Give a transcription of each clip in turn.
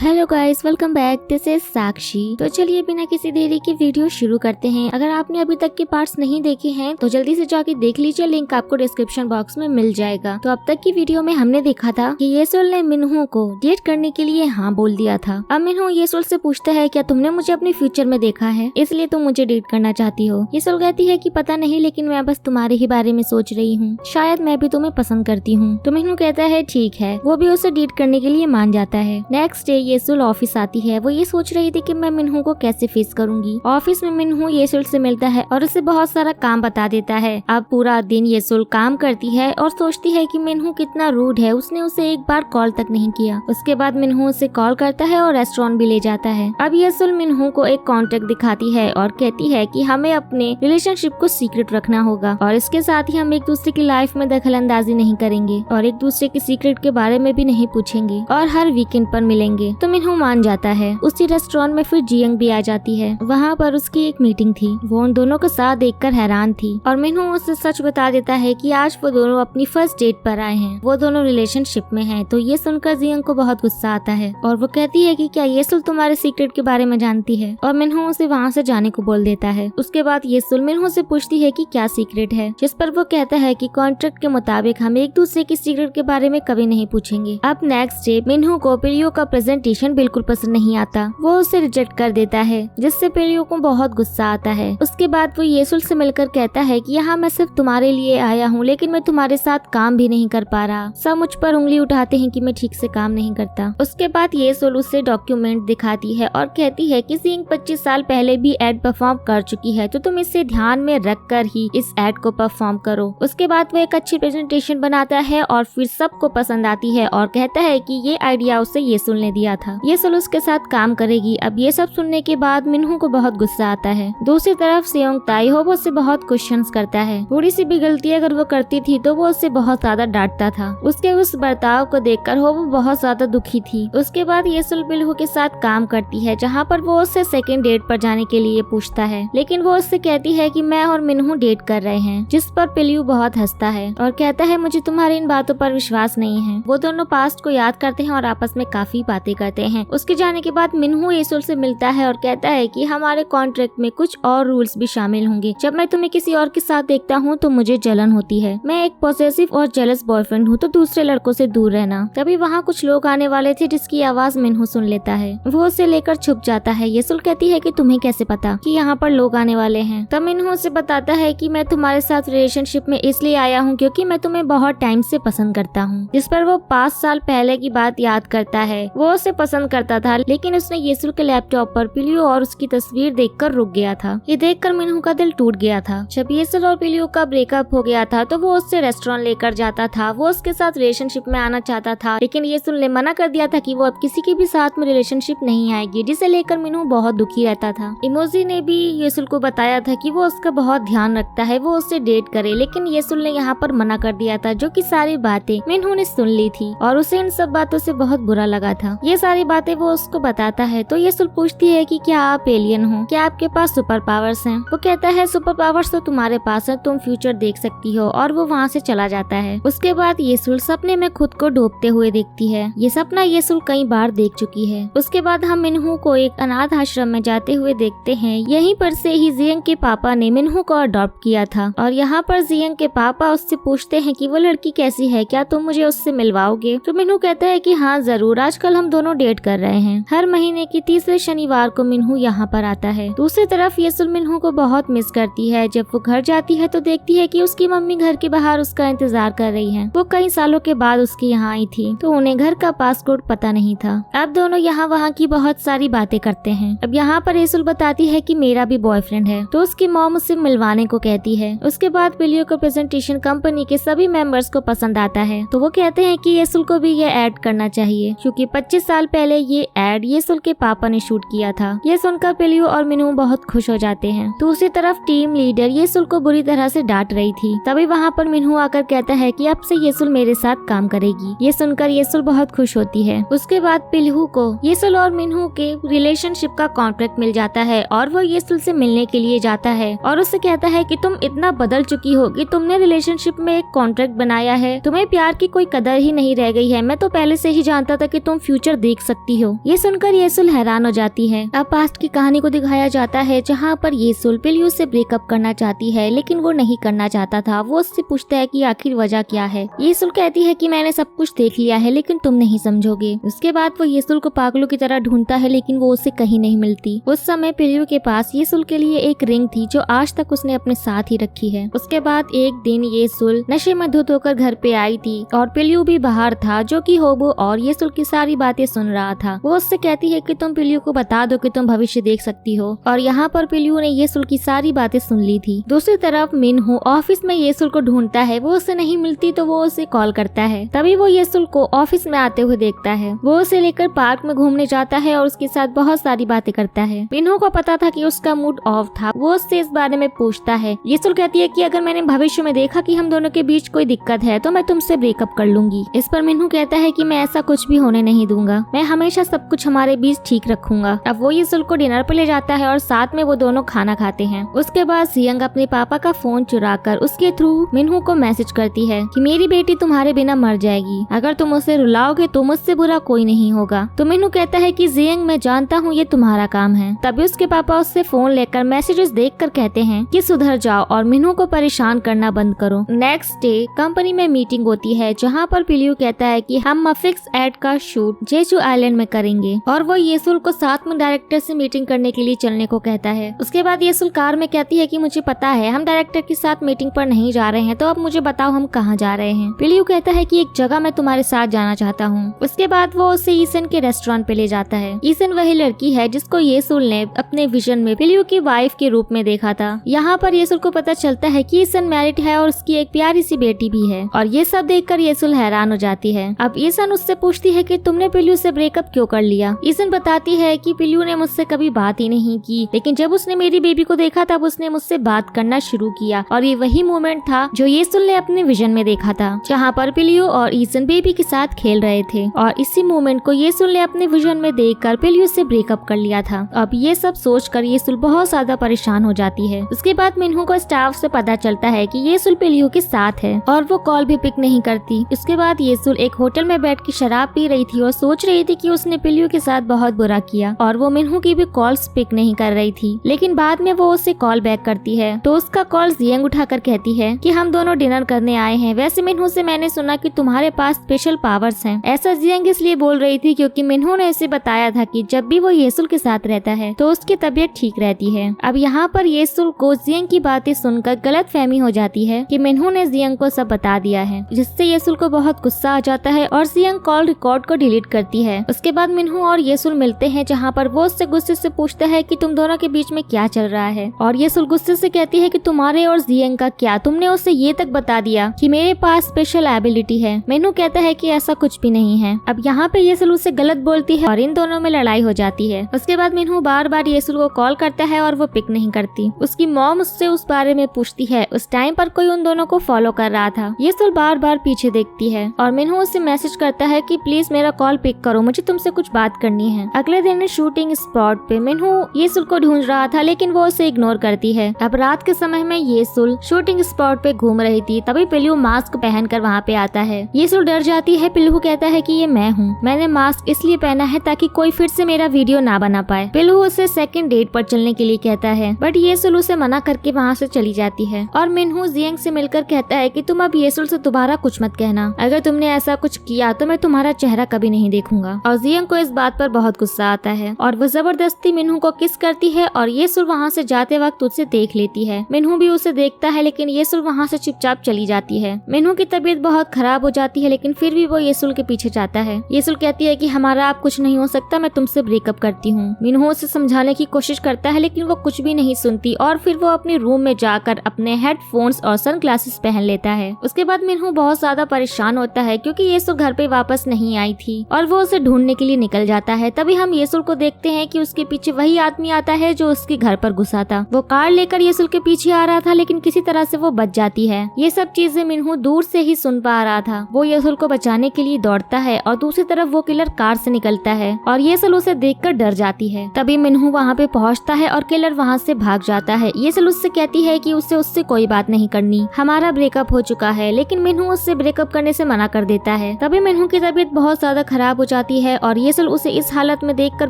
Hello guys, welcome back. This is Sakshi. तो चलिए बिना किसी देरी के वीडियो शुरू करते हैं। अगर आपने अभी तक के पार्ट्स नहीं देखे हैं तो जल्दी से जाके देख लीजिए, लिंक आपको डिस्क्रिप्शन बॉक्स में मिल जाएगा। तो अब तक की वीडियो में हमने देखा था कि येसुल ने मिनहू को डेट करने के लिए हाँ बोल दिया था। अब मिनहू येसुल से पूछता है, क्या तुमने मुझे अपने फ्यूचर में देखा है इसलिए तुम मुझे डेट करना चाहती हो? येसुल कहती है कि पता नहीं, लेकिन मैं बस तुम्हारे ही बारे में सोच रही हूँ, शायद मैं भी तुम्हें पसंद करती हूँ। तो मिनहू कहता है ठीक है, वो भी उसे डेट करने के लिए मान जाता है। नेक्स्ट डे येसुल ऑफिस आती है। वो ये सोच रही थी कि मैं मिनहू को कैसे फेस करूंगी। ऑफिस में मिनहू येसुल से मिलता है और उसे बहुत सारा काम बता देता है। अब पूरा दिन येसुल काम करती है और सोचती है कि मिनहू कितना रूड है, उसने उसे एक बार कॉल तक नहीं किया। उसके बाद मिनहू उसे कॉल करता है और रेस्टोरेंट भी ले जाता है। अब येसुल मिनहू को एक कॉन्ट्रैक्ट दिखाती है और कहती है कि हमें अपने रिलेशनशिप को सीक्रेट रखना होगा और इसके साथ ही हम एक दूसरे की लाइफ में दखल अंदाजी नहीं करेंगे और एक दूसरे के सीक्रेट के बारे में भी नहीं पूछेंगे और हर वीकेंड पर मिलेंगे। तो मिनहू मान जाता है। उसी रेस्टोरेंट में फिर जियंग भी आ जाती है। वहाँ पर उसकी एक मीटिंग थी। वो उन दोनों को साथ देखकर हैरान थी और मिनहू उसे सच बता देता है कि आज वो दोनों अपनी फर्स्ट डेट पर आए हैं, वो दोनों रिलेशनशिप में हैं। तो ये सुनकर जियंग को बहुत गुस्सा आता है और वो कहती है कि क्या येसुल तुम्हारे सीक्रेट के बारे में जानती है, और मिनहू उसे वहाँ से जाने को बोल देता है। उसके बाद येसुल मिनहू से पूछती है कि क्या सीक्रेट है, जिस पर वो कहता है कि कॉन्ट्रैक्ट के मुताबिक हम एक दूसरे की सीक्रेट के बारे में कभी नहीं पूछेंगे। अब नेक्स्ट डे मिनहू को पिलियो का प्रेजेंटेशन बिल्कुल पसंद नहीं आता। वो उसे रिजेक्ट कर देता है, जिससे पिलियो को बहुत गुस्सा आता है। उसके बाद वो येसुल से मिलकर कहता है कि यहाँ मैं सिर्फ तुम्हारे लिए आया हूँ, लेकिन मैं तुम्हारे साथ काम भी नहीं कर पा रहा। सब मुझ पर उंगली उठाते हैं कि मैं ठीक से काम नहीं करता। उसके बाद येसुल उसे डॉक्यूमेंट दिखाती है और कहती है कि जियंग 25 साल पहले भी एड परफॉर्म कर चुकी है, तो तुम इसे ध्यान में रख कर ही इस एड को परफॉर्म करो। उसके बाद वो एक अच्छी प्रेजेंटेशन बनाता है और फिर सबको पसंद आती है और कहता है कि ये आइडिया उसे येसुल ने दिया था, येसुल उसके साथ काम करेगी। अब ये सब सुनने के बाद मिनहू को बहुत गुस्सा आता है। दूसरी तरफ सेयोंग ताइहो उससे बहुत क्वेश्चंस करता है। थोड़ी सी भी गलती अगर वो करती थी तो वो उससे बहुत ज्यादा डांटता था। उसके उस बर्ताव को देखकर वो बहुत ज्यादा दुखी थी। उसके बाद येसुल पिलहू के साथ काम करती है, जहाँ पर वो उससे सेकेंड डेट पर जाने के लिए पूछता है, लेकिन वो उससे कहती है कि मैं और मिनहू डेट कर रहे हैं, जिस पर पिलहू बहुत हंसता है और कहता है मुझे तुम्हारी इन बातों पर विश्वास नहीं है। वो दोनों पास्ट को याद करते हैं और आपस में काफी बातें करते हैं। उसके जाने के बाद मिनहू येसुल से मिलता है और कहता है कि हमारे कॉन्ट्रैक्ट में कुछ और रूल्स भी शामिल होंगे। जब मैं तुम्हें किसी और के साथ देखता हूँ तो मुझे जलन होती है। मैं एक पॉसेसिव और जेलस बॉयफ्रेंड हूँ, तो दूसरे लड़कों से दूर रहना। तभी वहाँ कुछ लोग आने वाले थे, जिसकी आवाज मिनहू सुन लेता है। वो उसे लेकर छुप जाता है। येसुल कहती है कि तुम्हें कैसे पता कि यहाँ पर लोग आने वाले हैं? तब मिनहू उसे बताता है कि मैं तुम्हारे साथ रिलेशनशिप में इसलिए आया हूँ क्योंकि मैं तुम्हें बहुत टाइम से पसंद करता हूँ। जिस पर वो 5 साल पहले की बात याद करता है। वो उसे पसंद करता था, लेकिन उसने येसुल के लैपटॉप पर पिलियो और उसकी तस्वीर देखकर रुक गया था। ये देखकर मिनहू का दिल टूट गया था। जब येसुल और पिलियो का ब्रेकअप हो गया था तो वो उससे रेस्टोरेंट लेकर जाता था। वो उसके साथ रिलेशनशिप में आना चाहता था, लेकिन येसुल ने मना कर दिया था कि वो अब किसी के भी साथ में रिलेशनशिप नहीं आएगी, जिसे लेकर मिनहू बहुत दुखी रहता था। इमोजी ने भी येसुल को बताया था कि वो उसका बहुत ध्यान रखता है, वो उससे डेट करे, लेकिन येसुल ने यहाँ पर मना कर दिया था, जो कि सारी बातें मिनहू ने सुन ली थी और उसे इन सब बातों से बहुत बुरा लगा था। ये सारी बातें वो उसको बताता है। तो येसुल पूछती है कि क्या आप एलियन हो, क्या आपके पास सुपर पावर्स हैं? वो कहता है सुपर पावर्स तो तुम्हारे पास है, तुम फ्यूचर देख सकती हो, और वो वहाँ से चला जाता है। उसके बाद येसुल सपने में खुद को डूबते हुए देखती है। ये सपना येसुल कई बार देख चुकी है। उसके बाद हम मिनहू को एक अनाथ आश्रम में जाते हुए देखते हैं। यहीं पर से ही जियंग के पापा ने मिनहू को अडॉप्ट किया था और यहाँ पर जियंग के पापा उससे पूछते हैं कि वो लड़की कैसी है, क्या तुम मुझे उससे मिलवाओगे? तो मिनहू कहता है कि हाँ जरूर, आजकल हम दोनों डेट कर रहे हैं। हर महीने की तीसरे शनिवार को मिनहू यहाँ पर आता है। दूसरी तरफ येसुल मिनहू को बहुत मिस करती है। जब वो घर जाती है तो देखती है कि उसकी मम्मी घर के बाहर उसका इंतजार कर रही है। वो कई सालों के बाद उसके यहाँ आई थी, तो उन्हें घर का पासकोड पता नहीं था। अब दोनों यहाँ वहाँ की बहुत सारी बातें करते हैं। अब यहाँ पर येसुल बताती है कि मेरा भी बॉयफ्रेंड है, तो उसकी मॉम उससे मिलवाने को कहती है। उसके बाद पिलियो का प्रेजेंटेशन कंपनी के सभी मेंबर्स को पसंद आता है, तो वो कहते हैं कि येसुल को भी ये ऐड करना चाहिए, क्योंकि 25 साल पहले ये ऐड येसुल के पापा ने शूट किया था। ये सुनकर पिलियो और मिनहू बहुत खुश हो जाते हैं। दूसरी तरफ टीम लीडर येसुल को बुरी तरह से डांट रही थी। तभी वहाँ पर मिनहू आकर कहता है कि अब से येसुल मेरे साथ काम करेगी। ये सुनकर येसुल बहुत खुश होती है। उसके बाद पिलहू को येसुल और मिनहू के रिलेशनशिप का कॉन्ट्रैक्ट मिल जाता है और वो येसुल से मिलने के लिए जाता है और उससे कहता है कि तुम इतना बदल चुकी हो कि तुमने रिलेशनशिप में एक कॉन्ट्रैक्ट बनाया है, तुम्हें प्यार की कोई कदर ही नहीं रह गई है। मैं तो पहले से ही जानता था कि तुम फ्यूचर देख सकती हो। ये सुनकर येसुल हैरान हो जाती है। अब पास्ट की कहानी को दिखाया जाता है जहाँ पर येसुल पिल्यू से ब्रेकअप करना चाहती है लेकिन वो नहीं करना चाहता था। वो उससे पूछता है कि आखिर वजह क्या है। येसुल कहती है कि मैंने सब कुछ देख लिया है लेकिन तुम नहीं समझोगे। उसके बाद वो येसुल को पागलों की तरह ढूंढता है लेकिन वो उसे कहीं नहीं मिलती। उस समय पिल्यू के पास येसुल के लिए एक रिंग थी जो आज तक उसने अपने साथ ही रखी है। उसके बाद एक दिन येसुल नशे में धुत होकर घर पे आई थी और पिल्यू भी बाहर था जो कि होबो और येसुल की सारी बातें सुन रहा था। वो उससे कहती है कि तुम पिल्यू को बता दो कि तुम भविष्य देख सकती हो और यहाँ पर पिल्यू ने येसुल की सारी बातें सुन ली थी। दूसरी तरफ मिन्हू ऑफिस में येसुल को ढूंढता है। वो उसे नहीं मिलती तो वो उसे कॉल करता है। तभी वो येसुल को ऑफिस में आते हुए देखता है। वो उसे लेकर पार्क में घूमने जाता है और उसके साथ बहुत सारी बातें करता है। मिन्हू को पता था कि उसका मूड ऑफ था। वो उससे इस बारे में पूछता है। येसुल कहती है कि अगर मैंने भविष्य में देखा कि हम दोनों के बीच कोई दिक्कत है तो मैं तुमसे ब्रेकअप कर लूंगी। इस पर मिन्हू कहता है कि मैं ऐसा कुछ भी होने नहीं दूंगा। मैं हमेशा सब कुछ हमारे बीच ठीक रखूंगा। अब वो येसुल को डिनर पे ले जाता है और साथ में वो दोनों खाना खाते हैं। उसके बाद जियंग अपने पापा का फोन चुराकर उसके थ्रू मिन्हू को मैसेज करती है कि मेरी बेटी तुम्हारे बिना मर जाएगी। अगर तुम उसे रुलाओगे तो मुझसे बुरा कोई नहीं होगा। तो मिन्हू कहता है कि जियंग मैं जानता हूँ ये तुम्हारा काम है। तभी उसके पापा उससे फोन लेकर मैसेजेस देखकर कहते हैं कि सुधर जाओ और मिन्हू को परेशान करना बंद करो। नेक्स्ट डे कंपनी में मीटिंग होती है जहाँ पर पिल्यू कहता है कि हम मफिक्स एड का शूट जेजू आइलैंड में करेंगे और वो येसुल को साथ में डायरेक्टर से मीटिंग करने के लिए चलने को कहता है। उसके बाद येसुल कार में कहती है कि मुझे पता है हम डायरेक्टर के साथ मीटिंग पर नहीं जा रहे हैं तो अब मुझे बताओ हम कहाँ जा रहे हैं। पिल्यू कहता है कि एक जगह मैं तुम्हारे साथ जाना चाहता हूँ। उसके बाद वो उसे ईसन के रेस्टोरेंट पे ले जाता है। ईसन वही लड़की है जिसको येसुल ने अपने विजन में पिल्यू की वाइफ के रूप में देखा था। यहाँ पर येसुल को पता चलता है कि ईसन मैरिड है और उसकी एक प्यारी सी बेटी भी है और ये सब देखकर येसुल हैरान हो जाती है। अब ईसन उससे पूछती है कि तुमने पिल्यू से ब्रेकअप क्यों कर लिया। ईसन बताती है कि पिल्यू ने मुझसे कभी बात ही नहीं की लेकिन जब उसने मेरी बेबी को देखा तब उसने मुझसे बात करना शुरू किया और ये वही मोमेंट था जो येसुल ने अपने विजन में देखा था जहाँ पर पिल्यू और ईसन बेबी के साथ खेल रहे थे और इसी मोमेंट को येसुल ने अपने विजन में देखकर पिल्यू से ब्रेकअप कर लिया था। अब ये सब सोचकर येसुल बहुत ज्यादा परेशान हो जाती है। उसके बाद मिन्हू को स्टाफ से पता चलता है कि येसुल पिल्यू के साथ है और वो कॉल भी पिक नहीं करती। उसके बाद येसुल एक होटल में बैठ के शराब पी रही थी और सोच रही थी कि उसने पिल्यू के साथ बहुत बुरा किया और वो मिन्हू की भी कॉल्स पिक नहीं कर रही थी। लेकिन बाद में वो उसे कॉल बैक करती है तो उसका कॉल जियंग उठाकर कहती है कि हम दोनों डिनर करने आए हैं। वैसे मिन्हू से मैंने सुना कि तुम्हारे पास स्पेशल पावर्स हैं। ऐसा जियंग इसलिए बोल रही थी क्योंकि मिन्हू ने उसे बताया था कि जब भी वो येसुल के साथ रहता है तो उसकी तबीयत ठीक रहती है। अब यहाँ पर येसुल को जियंग की बातें सुनकर गलतफहमी हो जाती है कि मिन्हू ने जियंग को सब बता दिया है, जिससे येसुल को बहुत गुस्सा आ जाता है और जियंग कॉल रिकॉर्ड को डिलीट करती है। उसके बाद मिन्हू और येसुल मिलते हैं जहाँ पर वो उससे गुस्से से पूछता है कि तुम दोनों के बीच में क्या चल रहा है और येसुल गुस्से से कहती है कि तुम्हारे और जियंग का क्या, तुमने उसे ये तक बता दिया कि मेरे पास स्पेशल एबिलिटी है। मिन्हू कहता है कि ऐसा कुछ भी नहीं है। अब यहाँ पे येसुल उसे गलत बोलती है और इन दोनों में लड़ाई हो जाती है। उसके बाद मिन्हू बार बार येसुल को कॉल करता है और वो पिक नहीं करती। उसकी मॉम उससे उस बारे में पूछती है। उस टाइम पर कोई उन दोनों को फॉलो कर रहा था। येसुल बार बार पीछे देखती है और मिन्हू उसे मैसेज करता है कि प्लीज मेरा कॉल पिक करो, मुझे तुमसे कुछ बात करनी है। अगले दिन शूटिंग स्पॉट पे मिन्हू येसुल को ढूंढ रहा था लेकिन वो उसे इग्नोर करती है। अब रात के समय में येसुल शूटिंग स्पॉट पे घूम रही थी, तभी पिल्लू मास्क पहनकर वहाँ पे आता है। येसुल डर जाती है। पिल्लू कहता है कि ये मैं हूँ, मैंने मास्क इसलिए पहना है ताकि कोई फिर से मेरा वीडियो ना बना पाए। पिल्लू उसे सेकंड डेट पर चलने के लिए कहता है बट येसुल उसे मना करके वहाँ से चली जाती है और मिन्हू जियंग से मिलकर कहता है कि तुम अब येसुल से दोबारा कुछ मत कहना, अगर तुमने ऐसा कुछ किया तो मैं तुम्हारा चेहरा कभी नहीं देखूंगा। और जियंग को इस बात पर बहुत गुस्सा आता है और वो जबरदस्ती मिन्हू को किस करती है और येसुल वहाँ से जाते वक्त उसे देख लेती है। मिन्हू भी उसे देखता है लेकिन येसुल वहाँ से चुपचाप चली जाती है। मिन्हू की तबीयत बहुत खराब हो जाती है लेकिन फिर भी वो येसुल के पीछे जाता है। येसुल कहती है कि हमारा अब कुछ नहीं हो सकता, मैं तुमसे ब्रेकअप करती हूँ। मिन्हू उसे समझाने की कोशिश करता है लेकिन वो कुछ भी नहीं सुनती और फिर वो अपने रूम में जाकर अपने हेडफोन्स और सनग्लासेस पहन लेता है। उसके बाद मिन्हू बहुत ज्यादा परेशान होता है क्योंकि येसुल घर पे वापस नहीं आई थी और वो उसे ढूंढने के लिए निकल जाता है। तभी हम येसुल को देखते हैं कि उसके पीछे वही आदमी आता है जो उसके घर पर घुसा था। वो कार लेकर येसुल के पीछे आ रहा था लेकिन किसी तरह से वो बच जाती है। ये सब चीजें मिन्हू दूर से ही सुन पा रहा था। वो येसुल को बचाने के लिए दौड़ता है और दूसरी तरफ वो किलर कार से निकलता है और येसुल उसे देखकर डर जाती है। तभी मिन्हू वहाँ पे पहुँचता है और किलर वहाँ से भाग जाता है। येसुल उससे कहती है कि उससे कोई बात नहीं करनी, हमारा ब्रेकअप हो चुका है, लेकिन मिन्हू उससे ब्रेकअप करने से मना कर देता है। तभी मिन्हू की तबीयत बहुत ज्यादा खराब हो जाती है और येसुल उसे इस हालत में देखकर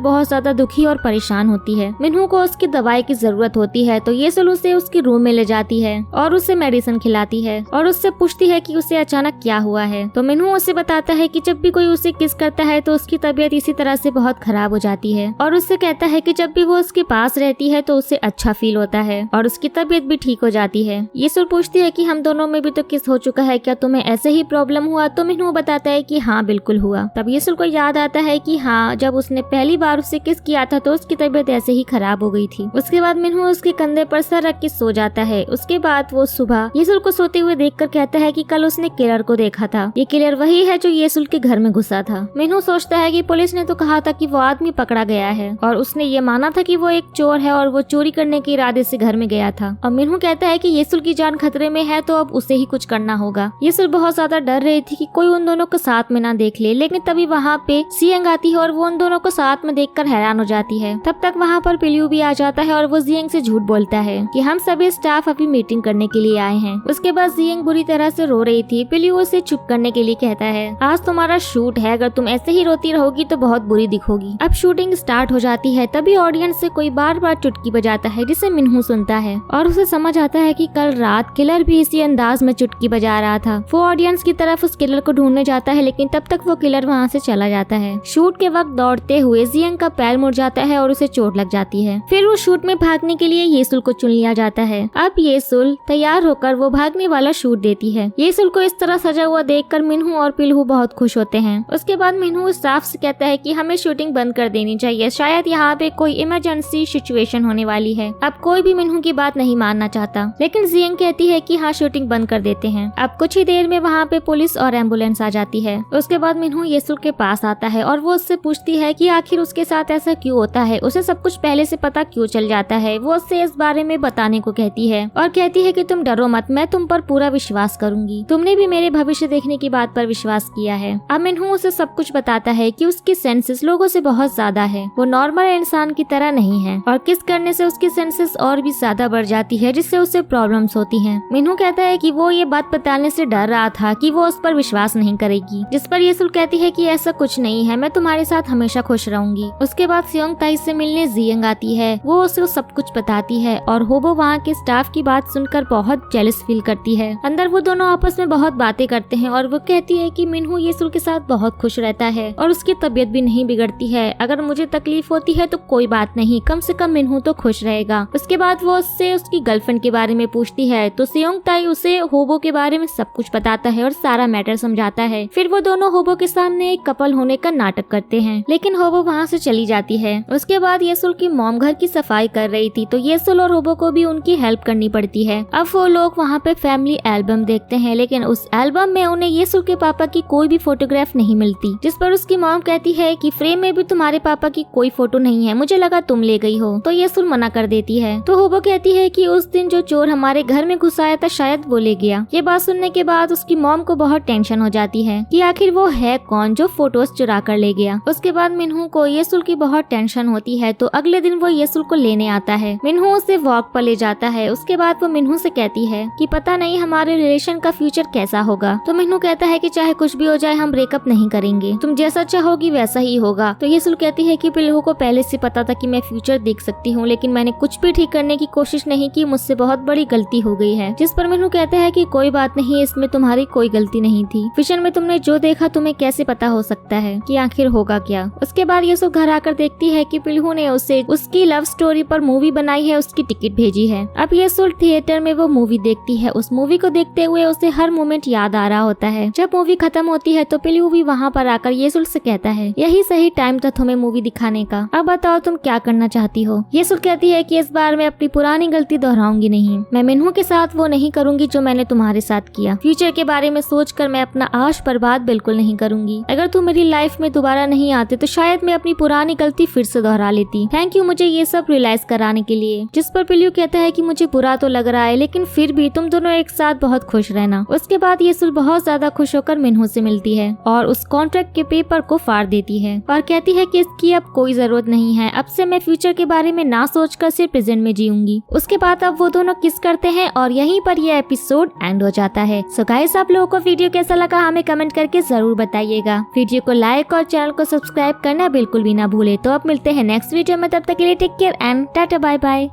बहुत ज्यादा दुखी और परेशान होती है। मिन्हू को उसकी दवाई की जरूरत होती है तो येसुल उसे उसके रूम में ले जाती है और उसे मेडिसिन खिलाती है और उससे पूछती है कि उसे अचानक क्या हुआ है। तो मिन्हू उसे बताता है कि जब भी कोई उसे किस करता है तो उसकी तबीयत इसी तरह से बहुत खराब हो जाती है और उससे कहता है कि जब भी वो उसके पास रहती है तो उसे अच्छा फील होता है और उसकी तबीयत भी ठीक हो जाती है। येसुल पूछती है कि हम दोनों में भी तो किस हो चुका है, क्या तुम्हें ऐसे ही प्रॉब्लम हुआ? तो मिन्हू बताता है कि हाँ बिल्कुल हुआ। तब येसुल को याद आता है कि हाँ, जब उसने पहली बार उसे किस किया था तो उसकी तबीयत ऐसे ही खराब हो गई थी। उसके बाद मिन्हू उसके कंधे पर सर रख के सो जाता है। उसके बाद वो सुबह येसुल को सोते हुए देखकर कहता है कि कल उसने किलर को देखा था। ये किलर वही है जो येसुल के घर में घुसा था। मिन्हू सोचता है कि पुलिस ने तो कहा था कि वो आदमी पकड़ा गया है और उसने ये माना था कि वो एक चोर है और वो चोरी करने के इरादे से घर में गया था। और मिन्हू कहता है कि येसुल की जान खतरे में है तो अब उसे ही कुछ करना होगा। येसुल बहुत ज्यादा डर रही थी कि कोई उन दोनों को साथ में ना देख ले, लेकिन तभी वहाँ पे जियांग आती है और वो उन दोनों को साथ में देखकर हैरान हो जाती है। तब तक वहाँ पर पिल्लू भी आ जाता है और वो जियांग से झूठ बोलता है कि हम सभी स्टाफ अभी मीटिंग करने के लिए आए हैं। उसके बाद जियांग बुरी तरह से रो रही थी। पिल्लू उसे चुप करने के लिए कहता है, आज तुम्हारा शूट है, अगर तुम ऐसे ही रोती रहोगी तो बहुत बुरी दिखोगी। अब शूटिंग स्टार्ट हो जाती है। तभी ऑडियंस से कोई बार बार चुटकी बजाता है जिसे मिन्हू सुनता है और उसे समझ आता है कि कल रात किलर भी इसी अंदाज में चुटकी बजा रहा था। वो ऑडियंस की तरफ उस किलर को ढूंढने जाता है लेकिन तब तक वो किलर वहाँ से चला जाता है। शूट के वक्त दौड़ते हुए जियांग का पैर मुड़ जाता है और उसे चोट लग जाती है। फिर उस शूट में भागने के लिए येसुल को चुन लिया जाता है। अब येसुल तैयार होकर वो भागने वाला शूट देती है। येसुल को इस तरह सजा हुआ देखकर मिन्हू और पिल्हू बहुत खुश होते हैं। उसके बाद मिन्हू स्टाफ से कहता है कि हमें शूटिंग बंद कर देनी चाहिए, शायद यहाँ पे कोई इमरजेंसी सिचुएशन होने वाली है। अब कोई भी मिन्हू की बात नहीं मानना चाहता, लेकिन जियांग कहती है कि हाँ शूटिंग बंद कर देते हैं। अब कुछ ही देर में वहाँ पे पुलिस और एम्बुलेंस आ जाती है। उसके बाद मिन्हू येसुल के पास आता है और वो उससे पूछती है कि आखिर उसके साथ ऐसा क्यों होता है, उसे सब कुछ पहले से पता क्यों चल जाता है। वो उससे इस बारे में बताने को कहती है और कहती है कि तुम डरो मत, मैं तुम पर पूरा विश्वास करूंगी, तुमने भी मेरे भविष्य देखने की बात पर विश्वास किया है। अब मिन्हू उसे सब कुछ बताता है कि उसकी सेंसेस लोगों से बहुत ज्यादा है, वो नॉर्मल इंसान की तरह नहीं है और किस करने से उसकी सेंसेस और भी ज्यादा बढ़ जाती है जिससे उसे प्रॉब्लम्स होती हैं। मिन्हू कहता है कि वो ये बात बताने से डर रहा था कि वो उस पर विश्वास नहीं करेगी, जिस पर येसुल कहती है कि ऐसा कुछ नहीं है, मैं तुम्हारे साथ हमेशा खुश रहूंगी। उसके बाद सियोंग ताई से मिलने जियांग आती है। वो उसे सब कुछ बताती है और होबो वहाँ के स्टाफ की बात सुनकर बहुत जेलस फील करती है। अंदर वो दोनों आपस में बहुत बातें करते हैं और वो कहती है कि मिन्हू येसुल के साथ बहुत खुश रहता है और उसकी तबीयत भी नहीं बिगड़ती है। अगर मुझे तकलीफ होती है तो कोई बात नहीं, कम से कम मिन्हू तो खुश रहेगा। उसके बाद वो उससे उसकी गर्लफ्रेंड के बारे में पूछती है तो सियोंग ताई उसे होबो के बारे में सब कुछ बताता है और सारा मैटर समझाता है। फिर वो दोनों होबो के सामने एक कपल होने का नाटक करते हैं, लेकिन होबो वहाँ से चली जाती है। उसके बाद येसुल की मॉम घर की सफाई कर रही थी तो येसुल और होबो को भी उनकी हेल्प करनी पड़ती है। अब वो लोग वहाँ पे फैमिली एल्बम देखते हैं, लेकिन उस एल्बम में उन्हें येसुल के पापा की कोई भी फोटोग्राफ नहीं मिलती, जिस पर उसकी मॉम कहती है कि फ्रेम में भी तुम्हारे पापा की कोई फोटो नहीं है, मुझे लगा तुम ले गई हो। तो येसुल मना कर देती है। तो होबो कहती है कि उस दिन जो चोर हमारे घर में घुस आया था शायद वो ले गया। ये बात सुनने के बाद उसकी मॉम को बहुत टेंशन हो जाती है कि आखिर वो है कौन जो फोटोज चुरा कर ले गया। उसके बाद मिन्हू को येसुल की बहुत टेंशन होती है तो अगले दिन वो येसुल को लेने आता है। मिन्हू उसे वॉक पर ले जाता है। उसके बाद वो मिन्हू से कहती है कि पता नहीं हमारे रिलेशन का फ्यूचर कैसा होगा। तो मिन्हू कहता है कि चाहे कुछ भी हो जाए हम ब्रेकअप नहीं करेंगे, तुम जैसा चाहोगी वैसा ही होगा। तो येसुल कहती है कि पिल्लू को पहले से पता था कि मैं फ्यूचर देख सकती हूँ, लेकिन मैंने कुछ भी ठीक करने की कोशिश नहीं की, मुझसे बहुत बड़ी गलती हो गई है। जिस पर मिन्हू कहता है कि कोई बात नहीं, इसमें तुम्हारी कोई गलती नहीं थी, विजन में तुमने जो देखा तुम्हें कैसे पता हो सकता है कि आखिर होगा क्या। उसके बाद येसुल घर आकर देखती है कि पिल्हू ने उसे उसकी लव स्टोरी पर मूवी बनाई है, उसकी टिकट भेजी है। अब येसुल थिएटर में वो मूवी देखती है। उस मूवी को देखते हुए उसे हर मोमेंट याद आ रहा होता है। जब मूवी खत्म होती है तो पिल्हू भी वहाँ पर आकर येसुल से कहता है यही सही टाइम था तुम्हें मूवी दिखाने का, अब बताओ तुम क्या करना चाहती हो। येसुल कहती है कि इस बार मैं अपनी पुरानी गलती दोहराऊंगी नहीं, मैं मिन्हू के साथ वो नहीं करूंगी जो मैंने तुम्हारे साथ किया। फ्यूचर के बारे में सोचकर मैं अपना आश बर्बाद बिल्कुल नहीं करूंगी। अगर तुम मेरी लाइफ में दोबारा नहीं आते तो शायद मैं अपनी पुरानी गलती फिर से दोहरा लेती। थैंक यू मुझे ये सब रियलाइज कराने के लिए। जिस पर पिल्लू कहता है कि मुझे बुरा तो लग रहा है, लेकिन फिर भी तुम दोनों एक साथ बहुत खुश रहना। उसके बाद येसुल बहुत ज्यादा खुश होकर मिन्हू से मिलती है और उस कॉन्ट्रैक्ट के पेपर को फाड़ देती है और कहती है कि इसकी अब कोई जरूरत नहीं है, अब से मैं फ्यूचर के बारे में ना सोचकर सिर्फ प्रेजेंट में जीऊंगी। उसके बाद अब वो दोनों किस करते हैं और यहीं पर ये एपिसोड एंड हो जाता है। सो गाइस, आप लोगों को वीडियो कैसा लगा हमें कमेंट करके जरूर बताइएगा। वीडियो को को लाइक और चैनल को सब्सक्राइब करना बिल्कुल भी ना भूले। तो अब मिलते हैं नेक्स्ट वीडियो में, तब तक के लिए take care and tata bye bye.